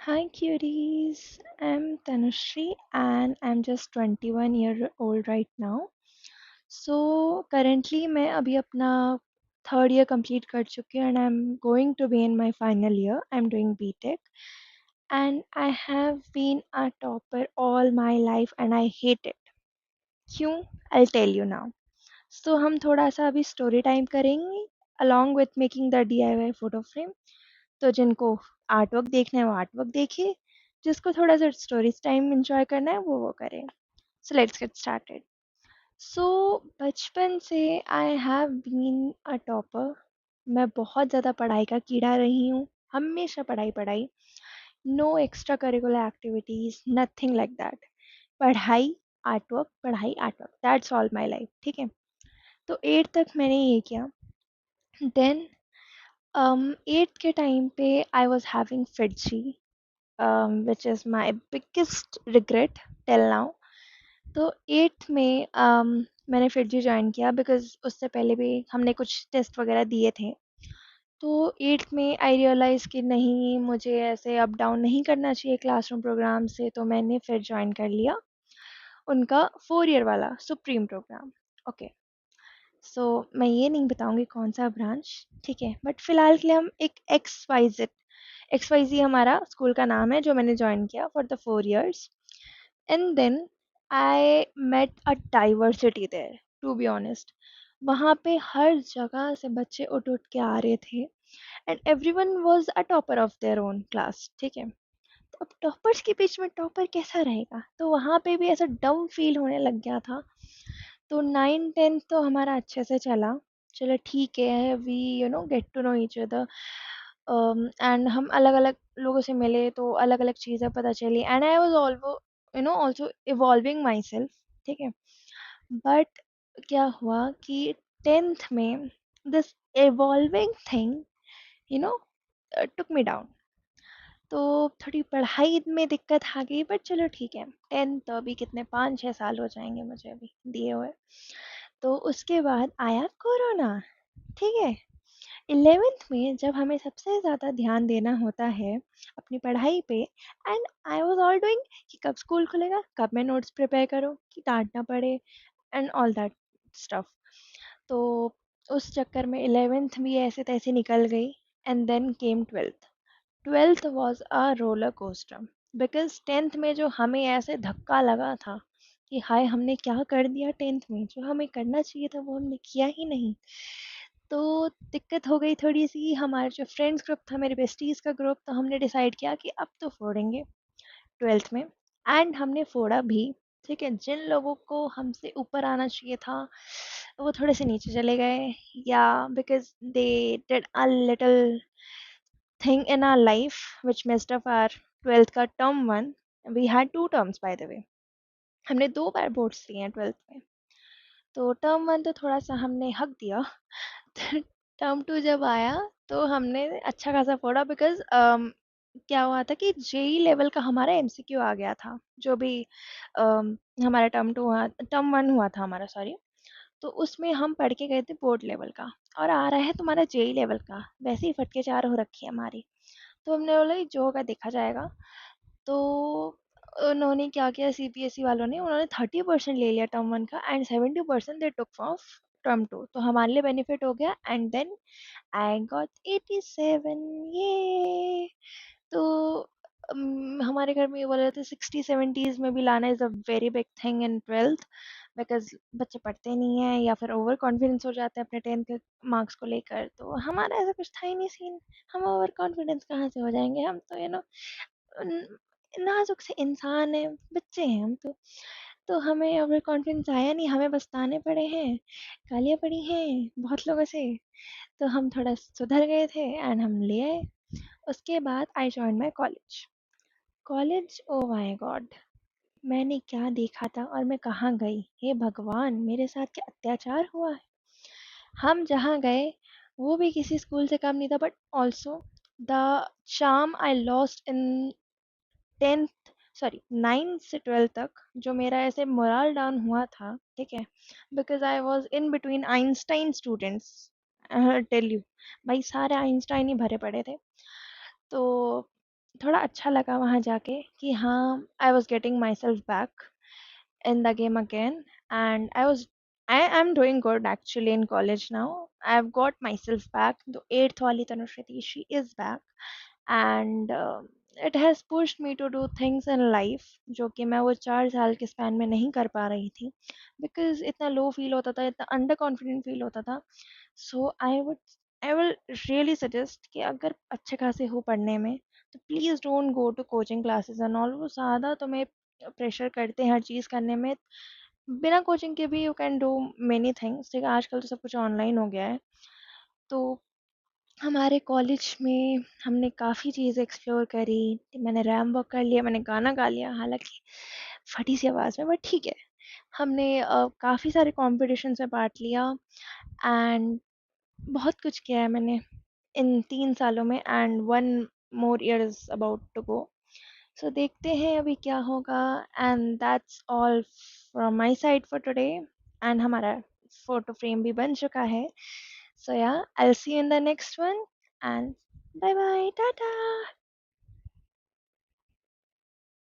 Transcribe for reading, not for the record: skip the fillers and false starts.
Hi cuties, I'm Tanushree and I'm just 21 year old right now. So currently मैं अभी अपना third year complete कर चुकी हूँ and I'm going to be in my final year. I'm doing BTech and I have been a topper all my life and I hate it. क्यों? I'll tell you now. So हम थोड़ा सा अभी story time करेंगे along with making the DIY photo frame. तो जिनको art work देखना है वो आर्ट वर्क देखिए, जिसको थोड़ा सा स्टोरीज टाइम एंजॉय करना है वो करें। So let's get started. So बचपन से I have been a topper. मैं बहुत ज़्यादा पढ़ाई का कीड़ा रही हूँ, हमेशा पढ़ाई पढ़ाई, no extra curricular activities, nothing like that. पढ़ाई, art work, that's all my life. ठीक है, तो 8 तक मैंने ये किया। देन 8 के टाइम पे I was having FIITJEE, which is my biggest regret till now. तो 8th में मैंने फिर जी ज्वाइन किया बिकॉज उससे पहले भी हमने कुछ टेस्ट वगैरह दिए थे। तो 8th में आई रियलाइज़ कि नहीं, मुझे ऐसे अप डाउन नहीं करना चाहिए क्लासरूम प्रोग्राम से, तो मैंने फिर ज्वाइन कर लिया उनका 4 ईयर वाला सुप्रीम प्रोग्राम। ओके, सो मैं ये नहीं बताऊंगी कौन सा ब्रांच, ठीक है, बट फिलहाल के लिए हम एक एक्स वाई जी हमारा स्कूल का नाम है जो मैंने ज्वाइन किया for the 4 years. And then I met a diversity there, to be honest. वहाँ पे हर जगह से बच्चे उठ उठ के आ रहे थे and everyone was a topper of their own class. ठीक है, तो अब टॉपर्स के बीच में टॉपर कैसा रहेगा, तो वहाँ पे भी ऐसा डम फील होने लग गया था। तो 9th 10th तो हमारा अच्छे से चला, चलो ठीक है, we get to know each other and हम अलग अलग लोगों से मिले तो अलग अलग चीज़ें पता चली and I was also also evolving my self. ठीक है, बट क्या हुआ कि 10th में this evolving thing you know took me down. तो थोड़ी पढ़ाई में दिक्कत आ गई, बट चलो ठीक है, 10th तो अभी कितने 5 6 साल हो जाएंगे मुझे अभी दिए हुए। तो उसके बाद आया कोरोना। ठीक है, 11th में जब हमें सबसे ज़्यादा ध्यान देना होता है अपनी पढ़ाई पे, and I was all doing कि कब स्कूल खुलेगा, कब मैं नोट्स प्रिपेयर करूँ कि डांट ना पड़े एंड ऑल दैट स्टफ। तो उस चक्कर में 11th भी ऐसे तैसे निकल गई and then came 12th। 12th was a roller coaster because 10th में जो हमें ऐसे धक्का लगा था कि हाय हमने क्या कर दिया, 10th में जो हमें करना चाहिए था वो हमने किया ही नहीं। तो दिक्कत हो गई थोड़ी सी। हमारे जो फ्रेंड्स ग्रुप था, मेरे बेस्टीज का ग्रुप, तो हमने डिसाइड किया कि अब तो फोड़ेंगे 12th में, एंड हमने फोड़ा भी। ठीक है, जिन लोगों को हमसे ऊपर आना चाहिए था वो थोड़े से नीचे चले गए, या because they did a little thing in our life which messed up our 12th का term 1। we had 2 terms by the way, हमने 2 बार बोर्ड्स दिए हैं 12th में। तो टर्म 1 तो थोड़ा सा हमने हक दिया। टर्म 2 जब आया तो हमने अच्छा खासा फोड़ा बिकॉज क्या हुआ था कि जेई लेवल का हमारा एमसीक्यू आ गया था, जो भी हमारा टर्म 1 हुआ था हमारा, सॉरी। तो उसमें हम पढ़ के गए थे बोर्ड लेवल का, और आ रहा है तुम्हारा जेई लेवल का, वैसे ही फटके चार हो रखी है हमारी। तो हमने बोला कि जो होगा देखा जाएगा। तो उन्होंने क्या किया, सीबीएसई वालों ने, उन्होंने 30% ले लिया टर्म 1 का and 70% they took off term 2। तो हमारे लिए बेनिफिट हो गया एंड देन आई गॉट 87। ये तो हमारे घर में ये बोल रहे थे 60 70s में भी लाना is a very big thing in 12th, because बच्चे पढ़ते नहीं हैं या फिर ओवर कॉन्फिडेंस हो जाते हैं अपने 10th के मार्क्स को लेकर। तो हमारा ऐसा कुछ था ही नहीं सीन, हम ओवर कॉन्फिडेंस कहाँ से हो जाएंगे, हम तो नाजुक से इंसान हैं, बच्चे हैं हम तो। तो हमें ओवर कॉन्फिडेंस आया नहीं, हमें बस ताने पड़े हैं, गालियाँ पड़ी हैं बहुत लोगों से। तो हम थोड़ा सुधर गए थे एंड हम ले आए। उसके बाद I join my college. College, oh my God, मैंने क्या देखा था और मैं कहाँ गई, हे भगवान, मेरे साथ क्या अत्याचार हुआ है। हम जहाँ गए वो भी किसी स्कूल से कम नहीं था, but also the charm I lost in 10th, sorry 9th से 12th तक, जो मेरा ऐसे मोरल डाउन हुआ था। ठीक है, because I was in between Einstein students, tell you, भाई सारे आइंस्टाइन ही भरे पड़े थे। तो थोड़ा अच्छा लगा वहाँ जाके कि हाँ, I was getting my self back in the game again, and I am doing good actually in college now. I've got myself back. The eighth wali Tanushriti, she is back, and it has pushed me to do things in life जो कि मैं वो 4 साल के span में नहीं कर पा रही थी, because इतना लो फील होता था, इतना अंडर कॉन्फिडेंट फील होता था. So I will really suggest कि अगर अच्छे खासे हो पढ़ने में, तो please don't go to coaching classes and all. वो ज़्यादा तुम्हें प्रेशर करते हैं हर चीज़ करने में. बिना कोचिंग के भी you can do many things. ठीक है, आजकल तो सब कुछ ऑनलाइन हो गया है. तो हमारे कॉलेज में हमने काफ़ी चीज़ें एक्सप्लोर करी. मैंने रैम वॉक कर लिया, मैंने गाना गा लिया, हालांकि फटी सी आवाज़ में, बट ठीक है. हमने काफ़ी सारे कॉम्पिटिशन्स में पार्ट लिया, एंड बहुत कुछ किया है मैंने इन 3 सालों में, and 1 more year is about to go. So देखते हैं अभी क्या होगा. And that's all from my side for today. And हमारा फोटो फ्रेम भी बन चुका है. So ya, I will see you in the next one, and bye bye, Tata.